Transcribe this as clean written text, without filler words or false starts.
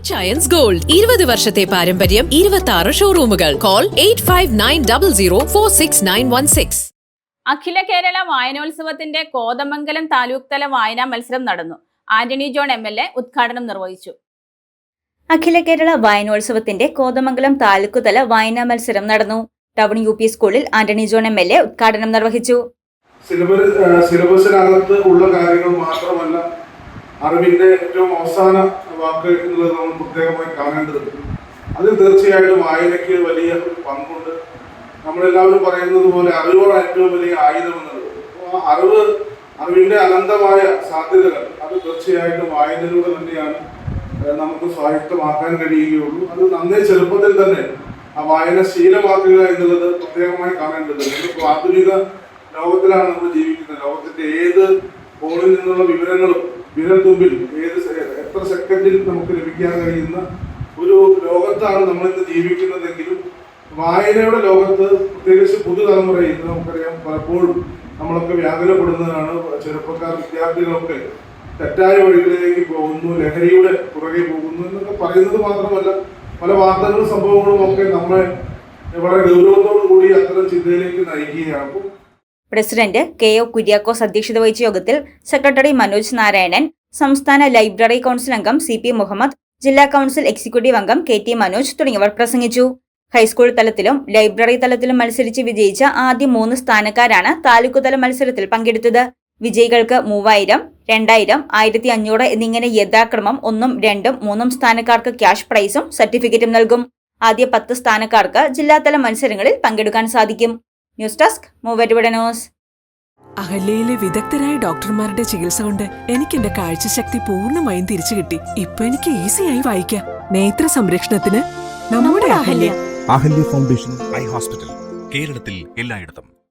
Rich ions gold 20 വർഷത്തെ പാരമ്പര്യം, 26 ഷോറൂമുകൾ. Call 8590046916. അഖില കേരള വായനോത്സവത്തിന്റെ കോതമംഗലം താലൂക്ക് തല വായനാ മത്സരം നടന്നു. ആന്റണി ജോൺ MLA ഉദ്ഘാടനം നിർവഹിച്ചു. അഖില കേരള വായനോത്സവത്തിന്റെ കോതമംഗലം താലൂക്ക് തല വായനാ മത്സരം നടന്നു. ടൗൺ UP സ്കൂളിൽ ആന്റണി ജോൺ MLA ഉദ്ഘാടനം നിർവഹിച്ചു. സിലബസിനകത്ത് ഉള്ള കാര്യങ്ങൾ മാത്രമല്ല, അറിവിന്റെ ഏറ്റവും അവസാന വാക്ക് എന്നുള്ളത് നമ്മൾ പ്രത്യേകമായി കാണേണ്ടതുണ്ട്. അതിൽ തീർച്ചയായിട്ടും വായനയ്ക്ക് വലിയ പങ്കുണ്ട്. നമ്മളെല്ലാവരും പറയുന്നത് പോലെ അറിവാണ് ഏറ്റവും വലിയ ആയുധം എന്നുള്ളത്. അറിവിന്റെ അനന്തമായ സാധ്യതകൾ അത് തീർച്ചയായിട്ടും വായനയിലൂടെ തന്നെയാണ് നമുക്ക് സ്വായത്തമാക്കാൻ കഴിയുകയുള്ളൂ. അത് നന്നേ ചെറുപ്പത്തിൽ തന്നെ ആ വായന ശീലമാക്കുക എന്നുള്ളത് പ്രത്യേകമായി കാണേണ്ടതുണ്ട്. ഇപ്പോൾ ആധുനിക ലോകത്തിലാണ് നമ്മൾ ജീവിക്കുന്നത്. ലോകത്തിന്റെ ഏത് കോണിൽ നിന്നുള്ള വിവരങ്ങളും വിരൽ തുമ്പിൽ എത്ര സെക്കൻഡിൽ നമുക്ക് ലഭിക്കാൻ കഴിയുന്ന ഒരു ലോകത്താണ് നമ്മളിന്ന് ജീവിക്കുന്നതെങ്കിലും വായനയുടെ ലോകത്ത് പ്രത്യേകിച്ച് പുതുതലമുറയിൽ നമുക്കറിയാം, പലപ്പോഴും നമ്മളൊക്കെ വ്യാകുലപ്പെടുന്നതാണ്. ചെറുപ്പക്കാർ, വിദ്യാർത്ഥികളൊക്കെ തെറ്റായ വഴികളിലേക്ക് പോകുന്നു, ലഹരിയുടെ പുറകെ പോകുന്നു എന്നൊക്കെ പറയുന്നത് മാത്രമല്ല, പല വാർത്തകളും സംഭവങ്ങളും ഒക്കെ നമ്മളെ വളരെ ഗൗരവത്തോടു കൂടി അത്തരം ചിന്തയിലേക്ക് നയിക്കുകയാണ്. പ്രസിഡന്റ് KO കുര്യാക്കോസ് അധ്യക്ഷത വഹിച്ച യോഗത്തിൽ സെക്രട്ടറി മനോജ് നാരായണൻ, സംസ്ഥാന ലൈബ്രറി കൗൺസിൽ അംഗം CP മുഹമ്മദ്, ജില്ലാ കൗൺസിൽ എക്സിക്യൂട്ടീവ് അംഗം KT മനോജ് തുടങ്ങിയവർ പ്രസംഗിച്ചു. ഹൈസ്കൂൾ തലത്തിലും ലൈബ്രറി തലത്തിലും മത്സരിച്ച് വിജയിച്ച ആദ്യ 3 സ്ഥാനക്കാരാണ് താലൂക്ക് തല മത്സരത്തിൽ പങ്കെടുത്തത്. വിജയികൾക്ക് 3000, 2000, 1500 എന്നിങ്ങനെ യഥാക്രമം 1, 2, 3 സ്ഥാനക്കാർക്ക് ക്യാഷ് പ്രൈസും സർട്ടിഫിക്കറ്റും നൽകും. ആദ്യ 10 സ്ഥാനക്കാർക്ക് ജില്ലാതല മത്സരങ്ങളിൽ പങ്കെടുക്കാൻ സാധിക്കും. News desk Muvattupuzha news. അഹല്യയിലെ വിദഗ്ധരായ ഡോക്ടർമാരുടെ ചികിത്സ കൊണ്ട് എനിക്ക് എന്റെ കാഴ്ചശക്തി പൂർണ്ണമായും തിരിച്ചു കിട്ടി. ഇപ്പൊ എനിക്ക് ഈസിയായി വായിക്കാം. നേത്ര സംരക്ഷണത്തിന് നമ്മുടെ Ahalya. Ahalya foundation eye hospital, കേരളത്തിൽ എല്ലായിടത്തും.